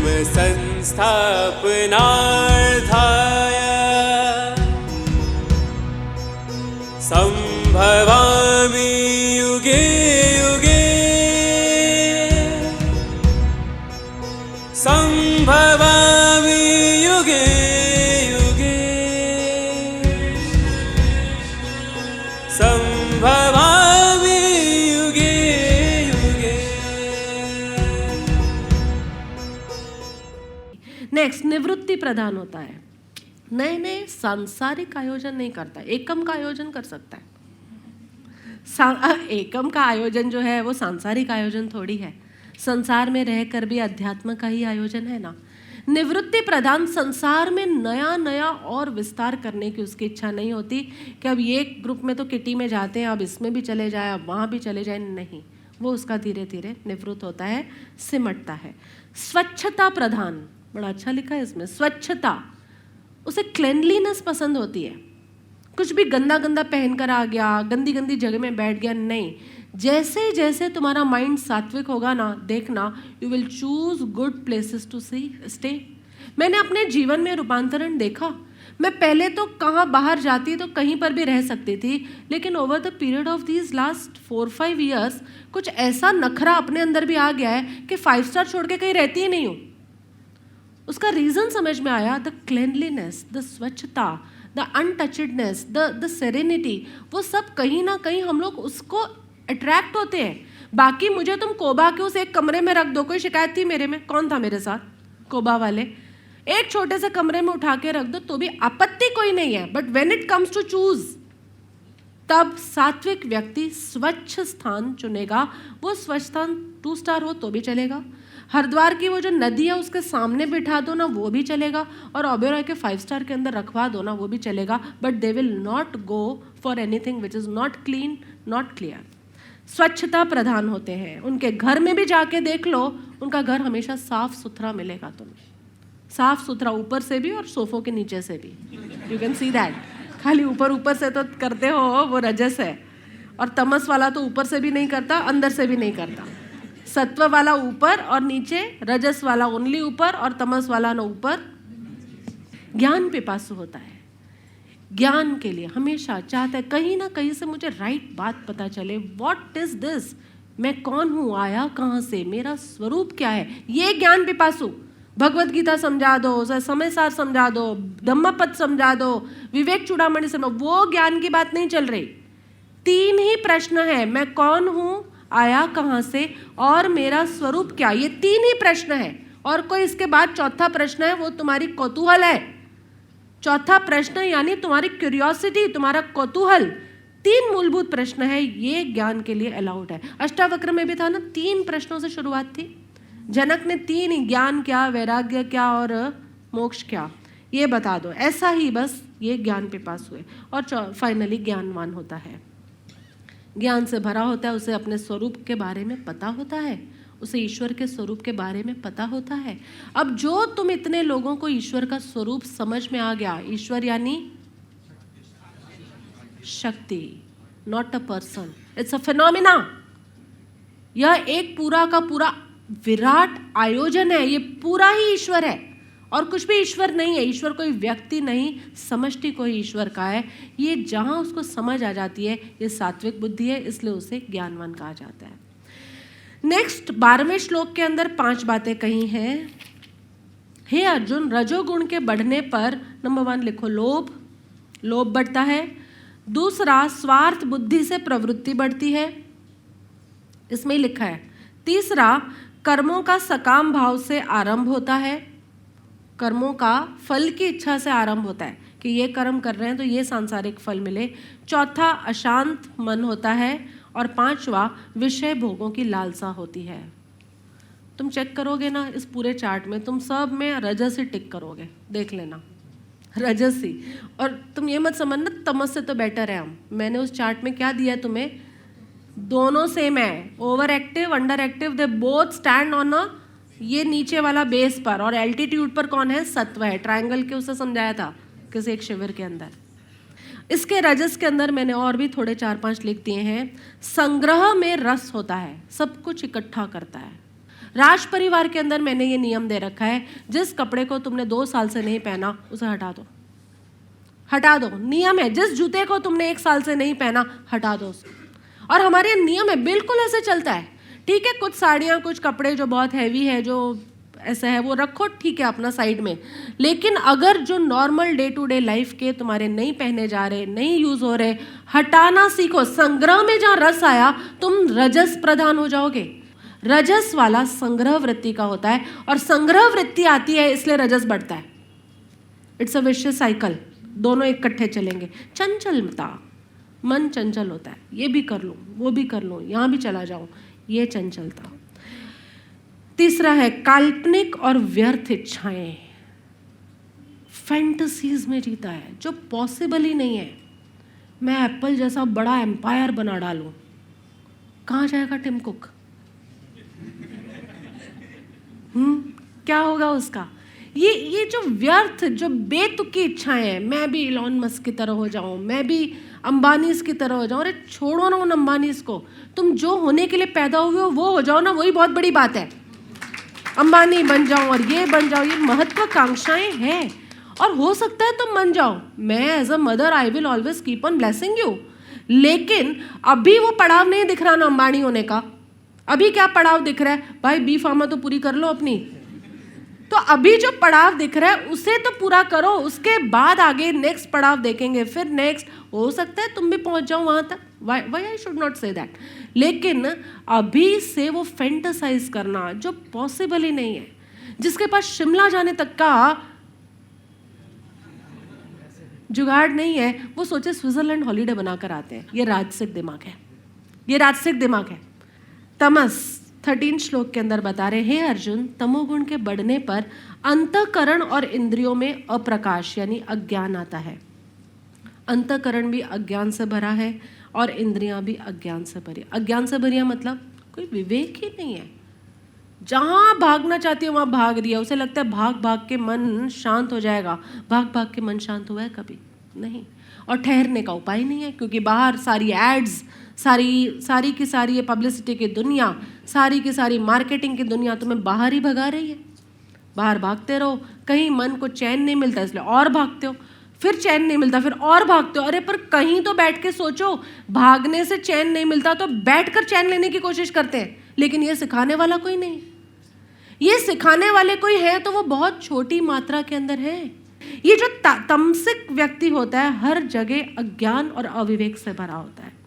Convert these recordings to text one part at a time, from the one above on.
धर्म संस्थापनार्थाय संभवामि युगे युगे संभवामि युगे युगे संभवामि युगे युगे। नेक्स्ट, निवृत्ति प्रदान होता है। नए नए सांसारिक आयोजन नहीं करता, एकम का आयोजन कर सकता है। एकम का आयोजन जो है वो सांसारिक आयोजन थोड़ी है, संसार में रहकर भी अध्यात्म का ही आयोजन है ना। निवृत्ति प्रदान संसार में नया नया और विस्तार करने की उसकी इच्छा नहीं होती कि अब ये ग्रुप में तो किटी में जाते हैं, अब इसमें भी चले जाए, अब वहाँ भी चले जाए, नहीं। वो उसका धीरे धीरे निवृत्त होता है, सिमटता है। स्वच्छता प्रधान, बड़ा अच्छा लिखा है इसमें, स्वच्छता। उसे क्लेनलीनेस पसंद होती है। कुछ भी गंदा गंदा पहनकर आ गया, गंदी गंदी जगह में बैठ गया, नहीं। जैसे जैसे तुम्हारा माइंड सात्विक होगा ना, देखना, you will choose good places to stay. मैंने अपने जीवन में रूपांतरण देखा। मैं पहले तो कहाँ बाहर जाती तो कहीं पर भी रह सकती थी, लेकिन over the period of these last 4-5 years कुछ ऐसा नखरा अपने अंदर भी आ गया है कि 5 स्टार छोड़ के कहीं रहती ही नहीं हूँ। उसका रीज़न समझ में आया, द क्लेनलीनेस, द स्वच्छता, द अनटचडनेस, द सेरेनिटी, वो सब कहीं ना कहीं हम लोग उसको अट्रैक्ट होते हैं। बाकी मुझे तुम कोबा के उस एक कमरे में रख दो, कोई शिकायत थी मेरे में? कौन था मेरे साथ? कोबा वाले। एक छोटे से कमरे में उठा के रख दो तो भी आपत्ति कोई नहीं है, but when it comes to choose, तब सात्विक व्यक्ति स्वच्छ स्थान चुनेगा। वो स्वच्छ स्थान 2 स्टार हो तो भी चलेगा, हरिद्वार की वो जो नदी है उसके सामने बिठा दो ना, वो भी चलेगा, और ओबेरॉय के 5 स्टार के अंदर रखवा दो ना, वो भी चलेगा, but they will not go for anything which is not clean, not clear. स्वच्छता प्रधान होते हैं। उनके घर में भी जाके देख लो, उनका घर हमेशा साफ सुथरा मिलेगा तुम्हें, साफ सुथरा, ऊपर से भी और सोफों के नीचे से भी। You can see that. खाली ऊपर ऊपर से तो करते हो, वो रजस है, और तमस वाला तो ऊपर से भी नहीं करता, अंदर से भी नहीं करता। सत्व वाला ऊपर और नीचे, रजस वाला ओनली ऊपर और तमस वाला न ऊपर। ज्ञान पिपासु होता है, ज्ञान के लिए हमेशा चाहता है कहीं ना कहीं से मुझे राइट बात पता चले। व्हाट इज दिस, मैं कौन हूँ, आया कहाँ से, मेरा स्वरूप क्या है, ये ज्ञान पिपासु। भगवत गीता समझा दो, समय सार समझा दो, धम्मपद समझा दो, विवेक चूड़ामणि समझा, वो ज्ञान की बात नहीं चल रही। 3 ही प्रश्न है, मैं कौन हूँ, आया कहाँ से, और मेरा स्वरूप क्या, ये 3 ही प्रश्न है। और कोई इसके बाद चौथा प्रश्न है, वो तुम्हारी कौतूहल है। चौथा प्रश्न यानी तुम्हारी क्यूरियोसिटी, तुम्हारा कौतूहल। 3 मूलभूत प्रश्न है, ये ज्ञान के लिए अलाउड है। अष्टावक्र में भी था ना, 3 प्रश्नों से शुरुआत थी। जनक ने 3, ज्ञान क्या, वैराग्य क्या और मोक्ष क्या, ये बता दो। ऐसा ही बस ये ज्ञान पिपासु है, और फाइनली ज्ञानवान होता है, ज्ञान से भरा होता है। उसे अपने स्वरूप के बारे में पता होता है, उसे ईश्वर के स्वरूप के बारे में पता होता है। अब जो तुम इतने लोगों को ईश्वर का स्वरूप समझ में आ गया, ईश्वर यानी शक्ति, not a person, it's a phenomena. यह एक पूरा का पूरा विराट आयोजन है, ये पूरा ही ईश्वर है, और कुछ भी ईश्वर नहीं है। ईश्वर कोई व्यक्ति नहीं, समष्टि कोई ईश्वर का है। ये जहाँ उसको समझ आ जाती है, ये सात्विक बुद्धि है, इसलिए उसे ज्ञानवान कहा जाता है। नेक्स्ट 12वें श्लोक के अंदर 5 बातें कही हैं। हे अर्जुन, रजोगुण के बढ़ने पर नंबर 1 लिखो, लोभ, लोभ बढ़ता है। दूसरा, स्वार्थ बुद्धि से प्रवृत्ति बढ़ती है, इसमें ही लिखा है। तीसरा, कर्मों का सकाम भाव से आरंभ होता है, कर्मों का फल की इच्छा से आरंभ होता है कि ये कर्म कर रहे हैं तो ये सांसारिक फल मिले। चौथा, अशांत मन होता है, और 5वां, विषय भोगों की लालसा होती है। तुम चेक करोगे ना इस पूरे चार्ट में, तुम सब में रजस ही टिक करोगे, देख लेना, रजस ही। और तुम ये मत समझना तमस से तो बेटर है हम। मैंने उस चार्ट में क्या दिया है तुम्हें, दोनों सेम है, over active, under active, they both stand on a, ये नीचे वाला बेस पर, और एल्टीट्यूड पर कौन है, सत्व है। ट्रायंगल के उसे समझाया था किसी एक शिविर के अंदर। इसके रजस के अंदर मैंने और भी थोड़े 4-5 लिख दिए हैं। संग्रह में रस होता है, सब कुछ इकट्ठा करता है। राज परिवार के अंदर मैंने ये नियम दे रखा है, जिस कपड़े को तुमने 2 साल से नहीं पहना उसे हटा दो, हटा दो। नियम है, जिस जूते को तुमने 1 साल से नहीं पहना हटा दो उसको। और हमारे नियम है, बिल्कुल ऐसे चलता है। ठीक है, कुछ साड़ियाँ, कुछ कपड़े जो बहुत हैवी है, जो ऐसा है, वो रखो, ठीक है, अपना साइड में। लेकिन अगर जो normal day to day life के तुम्हारे नहीं पहने जा रहे, नहीं यूज हो रहे, हटाना सीखो। संग्रह में जहाँ रस आया, तुम रजस प्रधान हो जाओगे। रजस वाला संग्रह वृत्ति का होता है, और संग्रह वृत्ति आती है इसलिए रजस बढ़ता है। इट्स अ विशियस साइकिल, दोनों इकट्ठे चलेंगे। चंचलता, मन चंचल होता है, ये भी कर लूँ, वो भी कर लूँ, यहाँ भी चला जाऊँ, ये चंचलता। तीसरा है काल्पनिक और व्यर्थ इच्छाएं। फैंटेसीज में जीता है, जो पॉसिबल ही नहीं है। मैं एप्पल जैसा बड़ा एम्पायर बना डालूं, कहाँ जाएगा टिम कुक? क्या होगा उसका? ये जो व्यर्थ, जो बेतुकी इच्छाएं हैं, मैं भी इलॉन मस्क की तरह हो जाऊं, मैं भी अंबानीज की तरह हो जाऊं। अरे छोड़ो ना उन अंबानीज को, तुम जो होने के लिए पैदा हुए हो वो हो जाओ ना, वही बहुत बड़ी बात है। अंबानी बन जाऊं और ये बन जाओ, ये महत्वाकांक्षाएं हैं, और हो सकता है तुम बन जाओ। मैं as a mother I will always keep on blessing you. लेकिन अभी वो पड़ाव नहीं दिख रहा ना अंबानी होने का। अभी क्या पड़ाव दिख रहा है? भाई बी फार्मा तो पूरी कर लो अपनी। तो अभी जो पड़ाव दिख रहा है उसे तो पूरा करो, उसके बाद आगे नेक्स्ट पड़ाव देखेंगे, फिर नेक्स्ट। हो सकता है तुम भी पहुंच जाओ वहां तक, why I should not say that. लेकिन अभी से वो फैंटेसाइज करना जो पॉसिबल ही नहीं है, जिसके पास शिमला जाने तक का जुगाड़ नहीं है, वो सोचे स्विट्जरलैंड हॉलीडे बनाकर आते हैं। ये राजसिक दिमाग है, ये राजसिक दिमाग है। तमस 13 श्लोक के अंदर बता रहे हैं, हे अर्जुन, तमोगुण के बढ़ने पर अंतःकरण और इंद्रियों में अप्रकाश यानी अज्ञान आता है। अंतःकरण भी अज्ञान से भरा है और इंद्रियां भी अज्ञान से भरी। अज्ञान से भरी मतलब कोई विवेक ही नहीं है। जहां भागना चाहती है वहां भाग रही है, उसे लगता है भाग भाग के मन शांत हो जाएगा। भाग भाग के मन शांत हुआ है कभी नहीं, और ठहरने का उपाय नहीं है, क्योंकि बाहर सारी एड्स, सारी की सारी ये पब्लिसिटी की दुनिया, सारी की सारी मार्केटिंग की दुनिया तुम्हें बाहर ही भगा रही है। बाहर भागते रहो, कहीं मन को चैन नहीं मिलता इसलिए और भागते हो, फिर चैन नहीं मिलता फिर और भागते हो। अरे पर कहीं तो बैठ के सोचो, भागने से चैन नहीं मिलता तो बैठकर चैन लेने की कोशिश करते हैं, लेकिन ये सिखाने वाला कोई नहीं। ये सिखाने वाले कोई है तो वो बहुत छोटी मात्रा के अंदर है। ये जो तमसिक व्यक्ति होता है हर जगह अज्ञान और अविवेक से भरा होता है।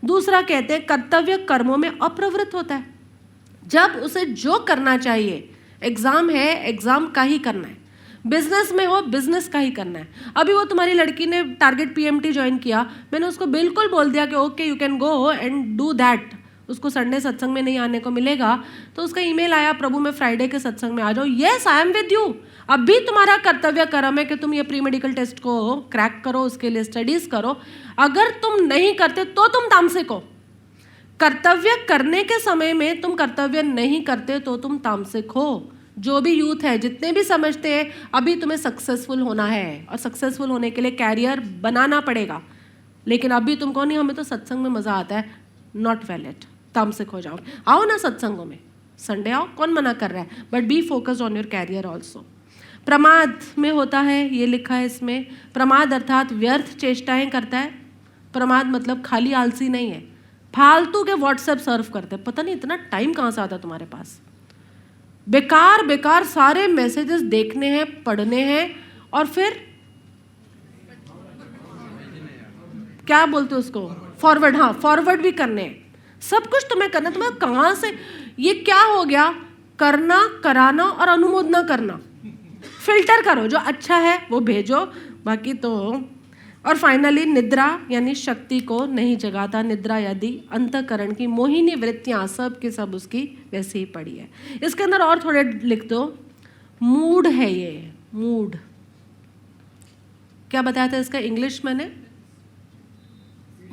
दूसरा कहते हैं कर्तव्य कर्मों में अप्रवृत्त होता है। जब उसे जो करना चाहिए, एग्जाम है एग्जाम का ही करना है, बिजनेस में हो बिजनेस का ही करना है। अभी वो तुम्हारी लड़की ने टारगेट पीएमटी ज्वाइन किया, मैंने उसको बिल्कुल बोल दिया कि okay you can go and do that. उसको संडे सत्संग में नहीं आने को मिलेगा, तो उसका ईमेल आया, प्रभु मैं फ्राइडे के सत्संग में आ जाओ। Yes I am with you. अभी तुम्हारा कर्तव्य कर्म है कि तुम ये प्री मेडिकल टेस्ट को क्रैक करो, उसके लिए स्टडीज करो। अगर तुम नहीं करते तो तुम तामसिक हो। कर्तव्य करने के समय में तुम कर्तव्य नहीं करते तो तुम तामसिक हो। जो भी यूथ है, जितने भी समझते हैं अभी तुम्हें सक्सेसफुल होना है और सक्सेसफुल होने के लिए कैरियर बनाना पड़ेगा, लेकिन अभी तुमको नहीं, हमें तो सत्संग में मजा आता है, नॉट वैलिड, तामसिक हो जाओ। आओ ना सत्संगों में, संडे आओ, कौन मना कर रहा है, but be focused on your career also. प्रमाद में होता है, ये लिखा है इसमें, प्रमाद अर्थात व्यर्थ चेष्टाएं करता है। प्रमाद मतलब खाली आलसी नहीं है, फालतू के व्हाट्सएप सर्व करते हैं। पता नहीं इतना टाइम कहाँ से आता तुम्हारे पास, बेकार बेकार सारे मैसेजेस देखने हैं, पढ़ने हैं, और फिर क्या बोलते हो उसको, फॉरवर्ड। हाँ, फॉरवर्ड भी करने हैं, सब कुछ तुम्हें करना। तुम्हें कहाँ से ये क्या हो गया, करना, कराना और अनुमोदना करना। फिल्टर करो, जो अच्छा है वो भेजो, बाकी तो। और फाइनली निद्रा यानी शक्ति को नहीं जगाता। निद्रा यदि अंतःकरण की मोहिनी वृत्तियां सब की सब उसकी वैसे ही पड़ी है। इसके अंदर और थोड़े लिख दो, मूड है ये, मूड क्या बताया था इसका इंग्लिश मैंने,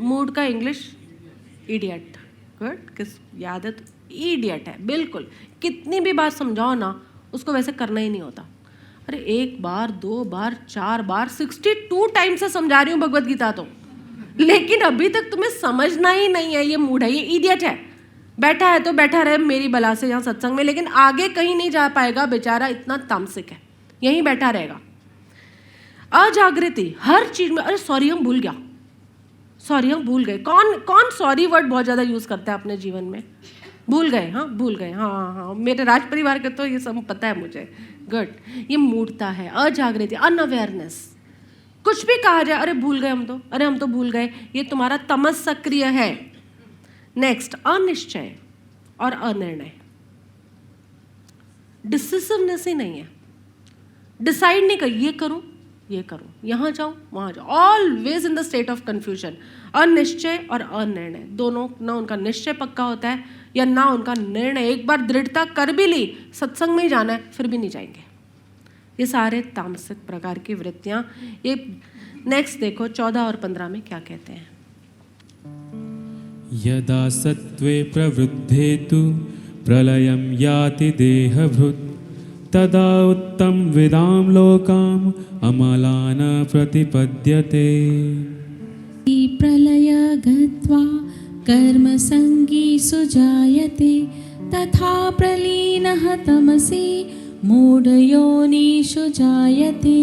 मूड का इंग्लिश इडियट। गुड, किस याद है तो इडियट है बिल्कुल। कितनी भी बार समझाओ ना, उसको वैसे करना ही नहीं होता। अरे 1 बार 2 बार 4 बार 62 टाइम से समझा रही हूँ भगवत गीता तो, लेकिन अभी तक तुम्हें समझना ही नहीं है। ये मूड है, ये इडियट है, बैठा है तो बैठा रहे मेरी बला से यहाँ सत्संग में, लेकिन आगे कहीं नहीं जा पाएगा बेचारा, इतना तामसिक है, यहीं बैठा रहेगा। अजागृति हर चीज में, अरे सॉरी हम भूल गया, सॉरी हम भूल गए। कौन कौन सॉरी वर्ड बहुत ज़्यादा यूज़ करता है अपने जीवन में? भूल गए, हाँ भूल गए, हाँ हाँ मेरे राज परिवार के तो ये सब पता है मुझे। गुड, ये मूर्ता है, अजागृति, अनअवेयरनेस। कुछ भी कहा जाए, अरे भूल गए हम तो, अरे हम तो भूल गए, ये तुम्हारा तमस सक्रिय है। नेक्स्ट, अनिश्चय और अनिर्णय, डिसिसिवनेस ही नहीं है, डिसाइड नहीं कर, ये करूं ये करूं, यहाँ जाऊं वहाँ जाऊं, always in the state of confusion. अनिश्चय और अनिर्णय दोनों, ना उनका निश्चय पक्का होता है या ना उनका निर्णय। एक बार दृढ़ता कर भी ली सत्संग में ही जाना है, फिर भी नहीं जाएंगे। ये सारे तामसिक प्रकार की वृत्तियां। ये नेक्स्ट देखो 14 और 15 में क्या कहते हैं। यदा सत्त्वे प्रवृद्धे तु प्रलयं याति देहभृत् तदा उत्तम विदाम लोकाम अमलान प्रतिपद्यते। प्रलय गत्वा कर्मसंगी सुजायते तथा प्रलीनः तमसि मूढयोनिषु जायते।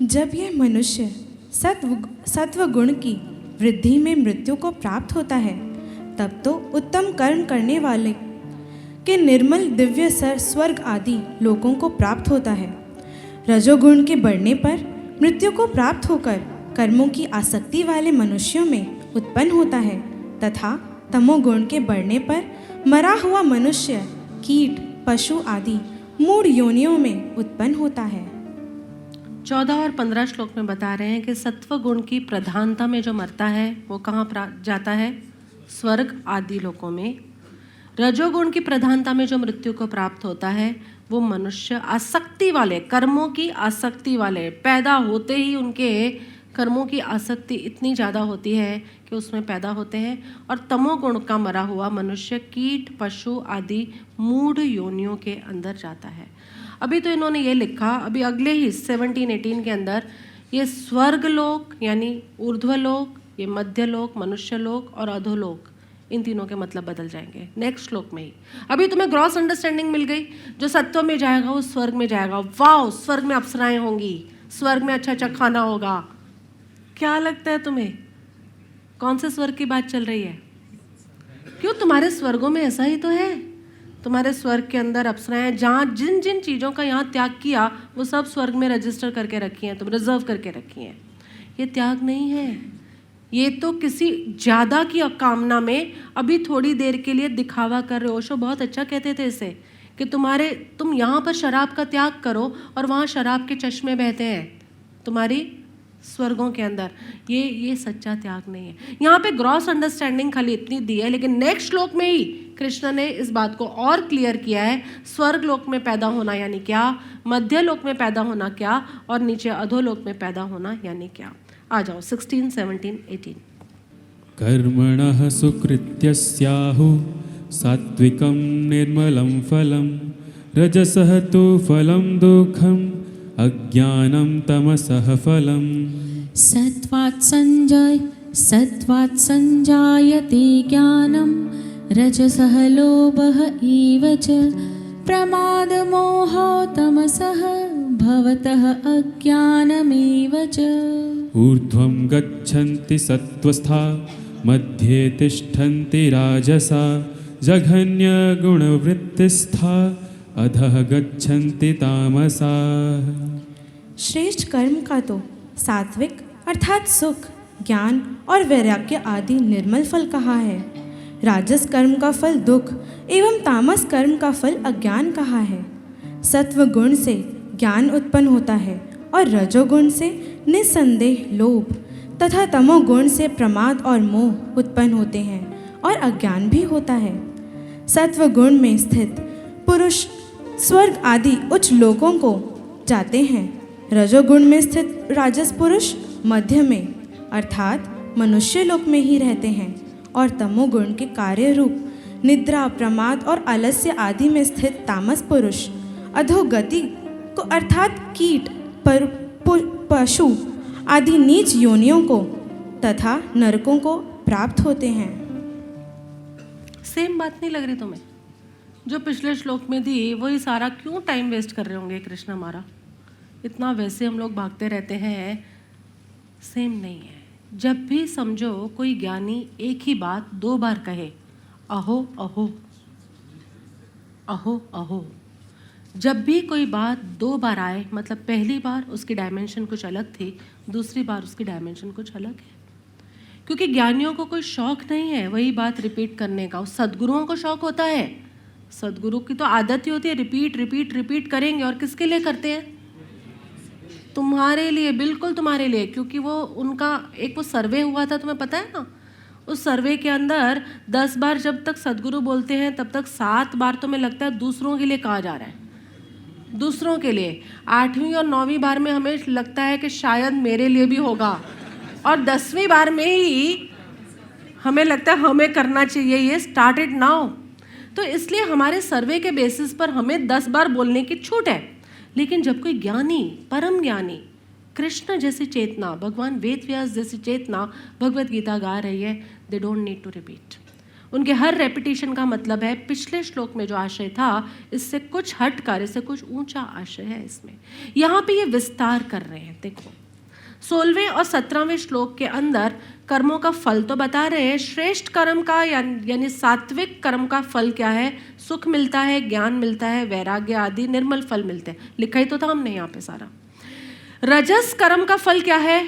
जब यह मनुष्य सत्व गुण की वृद्धि में मृत्यु को प्राप्त होता है, तब तो उत्तम कर्म करने वाले के निर्मल दिव्य स्वर्ग आदि लोकों को प्राप्त होता है। रजोगुण के बढ़ने पर मृत्यु को प्राप्त होकर कर्मों की आसक्ति वाले मनुष्यों में उत्पन्न होता है, तथा तमोगुण के बढ़ने पर मरा हुआ मनुष्य कीट पशु आदि मूढ़ योनियों में उत्पन्न होता है। 14 और 15 श्लोक में बता रहे हैं कि सत्व गुण की प्रधानता में जो मरता है वो कहाँ जाता है? स्वर्ग आदि लोकों में। रजोगुण की प्रधानता में जो मृत्यु को प्राप्त होता है वो मनुष्य आसक्ति वाले, कर्मों की आसक्ति वाले, पैदा होते ही उनके कर्मों की आसक्ति इतनी ज़्यादा होती है कि उसमें पैदा होते हैं। और तमोगुण का मरा हुआ मनुष्य कीट पशु आदि मूढ़ योनियों के अंदर जाता है। अभी तो इन्होंने ये लिखा, अभी अगले ही 17-18 के अंदर ये स्वर्ग लोक यानी ऊर्ध्वलोक, ये मध्य लोक, मनुष्य लोक और अधोलोक, इन तीनों के मतलब बदल जाएंगे नेक्स्ट श्लोक में ही। अभी तुम्हें ग्रॉस अंडरस्टैंडिंग मिल गई, जो सत्व में जाएगा वो स्वर्ग में जाएगा। वाह, स्वर्ग में अप्सराएं होंगी, स्वर्ग में अच्छा अच्छा खाना होगा। क्या लगता है तुम्हें कौन से स्वर्ग की बात चल रही है? क्यों, तुम्हारे स्वर्गों में ऐसा ही तो है। तुम्हारे स्वर्ग के अंदर अप्सराएं, जहाँ जिन जिन चीज़ों का यहाँ त्याग किया वो सब स्वर्ग में रजिस्टर करके रखी हैं, तुम रिजर्व करके रखी हैं। ये त्याग नहीं है, ये तो किसी ज़्यादा की कामना में अभी थोड़ी देर के लिए दिखावा कर रहे हो। ओशो बहुत अच्छा कहते थे इसे कि तुम यहाँ पर शराब का त्याग करो और वहाँ शराब के चश्मे बहते हैं तुम्हारी स्वर्गों के अंदर। ये सच्चा त्याग नहीं है। यहाँ पे ग्रॉस अंडरस्टैंडिंग खाली इतनी दी है, लेकिन नेक्स्ट श्लोक में ही कृष्ण ने इस बात को और क्लियर किया है। स्वर्ग लोक में पैदा होना यानी क्या, मध्य लोक में पैदा होना क्या, और नीचे अधोलोक में पैदा होना यानी क्या। आ जाओ 16, 17, 18। कर्मणः सुकृत्य स्याहुः सात्विकं निर्मलं फलं रजसः तु फलं दुःखम् अज्ञानं तमसः फलम्। सत्त्वात् संजायते ज्ञानं रजसः लोभः इव च प्रमादमोहो तमसः भवतः अज्ञानमेव च। ऊर्ध्वं गच्छन्ति सत्त्वस्था मध्ये तिष्ठन्ति राजसा जघन्यगुणवृत्तिस्था अधः गच्छन्ति तामसा। श्रेष्ठ कर्म का तो सात्विक अर्थात सुख, ज्ञान और वैराग्य आदि निर्मल फल कहा है। राजस कर्म का फल दुख एवं तामस कर्म का फल अज्ञान कहा है। सत्व गुण से ज्ञान उत्पन्न होता है और रजोगुण से निस्संदेह लोभ तथा तमोगुण से प्रमाद और मोह उत्पन्न होते हैं और अज्ञान भी होता है। सत्व गुण में स्थित पुरुष स्वर्ग आदि उच्च लोकों को जाते हैं। रजोगुण में स्थित राजस पुरुष मध्य में अर्थात मनुष्य लोक में ही रहते हैं, और तमोगुण के कार्य रूप निद्रा, प्रमाद और आलस्य आदि में स्थित तामस पुरुष अधोगति को अर्थात कीट, पशु आदि नीच योनियों को तथा नरकों को प्राप्त होते हैं। सेम बात नहीं लग रही तुम्हें? जो पिछले श्लोक में दी वही सारा क्यों टाइम वेस्ट कर रहे होंगे कृष्ण हमारा? इतना वैसे हम लोग भागते रहते हैं, सेम नहीं है। जब भी समझो कोई ज्ञानी एक ही बात 2 बार कहे, अहो अहो अहो अहो, जब भी कोई बात 2 बार आए मतलब पहली बार उसकी डायमेंशन कुछ अलग थी, दूसरी बार उसकी डायमेंशन कुछ अलग है। क्योंकि ज्ञानियों को कोई शौक नहीं है वही बात रिपीट करने का, सद्गुरुओं को शौक होता है। सद्गुरु की तो आदत ही होती है रिपीट रिपीट रिपीट करेंगे। और किसके लिए करते हैं? तुम्हारे लिए, बिल्कुल तुम्हारे लिए। क्योंकि वो उनका एक वो सर्वे हुआ था, तुम्हें पता है ना? उस सर्वे के अंदर 10 बार जब तक सद्गुरु बोलते हैं तब तक 7 बार तो मैं लगता है दूसरों के लिए कहा जा रहा है, दूसरों के लिए। 8वीं और 9वीं बार में हमें लगता है कि शायद मेरे लिए भी होगा, और 10वीं बार में ही हमें लगता है हमें करना चाहिए, ये स्टार्टेड नाउ। तो इसलिए हमारे सर्वे के बेसिस पर हमें 10 बार बोलने की छूट है। लेकिन जब कोई ज्ञानी, परम ज्ञानी, कृष्ण जैसी चेतना, भगवान वेद व्यास जैसी चेतना भगवत गीता गा रही है, they don't need to repeat. उनके हर रेपिटेशन का मतलब है पिछले श्लोक में जो आशय था इससे कुछ हटकर, इससे कुछ ऊंचा आशय है इसमें। यहाँ पे ये विस्तार कर रहे हैं। देखो 16वें और 17वें श्लोक के अंदर कर्मों का फल तो बता रहे हैं। श्रेष्ठ कर्म का यानी सात्विक कर्म का फल क्या है? सुख मिलता है, ज्ञान मिलता है, वैराग्य आदि निर्मल फल मिलते हैं। लिखा ही तो था हमने यहाँ पे सारा। रजस कर्म का फल क्या है?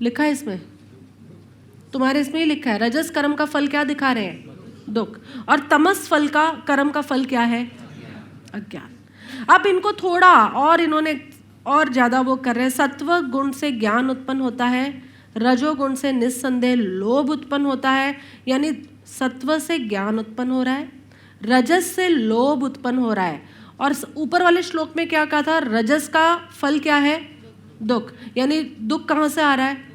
लिखा है इसमें, तुम्हारे इसमें ही लिखा है। रजस कर्म का फल क्या दिखा रहे हैं? दुख। और तमस फल का कर्म का फल क्या है? अज्ञान। अब इनको थोड़ा और इन्होंने और ज़्यादा वो कर रहे हैं। सत्व गुण से ज्ञान उत्पन्न होता है, रजोगुण से निस्संदेह लोभ उत्पन्न होता है, यानी सत्व से ज्ञान उत्पन्न हो रहा है, रजस से लोभ उत्पन्न हो रहा है। और ऊपर वाले श्लोक में क्या कहा था? रजस का फल क्या है? दुख। यानी दुख कहाँ से आ रहा है?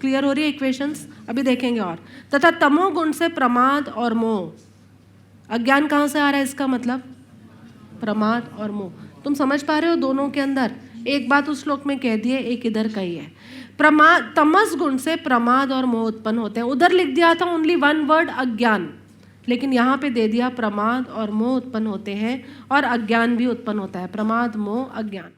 क्लियर हो रही है इक्वेशंस? अभी देखेंगे और। तथा तमोगुण से प्रमाद और मोह। अज्ञान कहाँ से आ रहा है? इसका मतलब प्रमाद और मोह। तुम समझ पा रहे हो दोनों के अंदर? एक बात उस श्लोक में कह दी है, एक इधर कही है। प्रमाद, तमस गुण से प्रमाद और मोह उत्पन्न होते हैं। उधर लिख दिया था ओनली 1 वर्ड अज्ञान, लेकिन यहाँ पे दे दिया प्रमाद और मोह उत्पन्न होते हैं, और अज्ञान भी उत्पन्न होता है। प्रमाद, मोह, अज्ञान।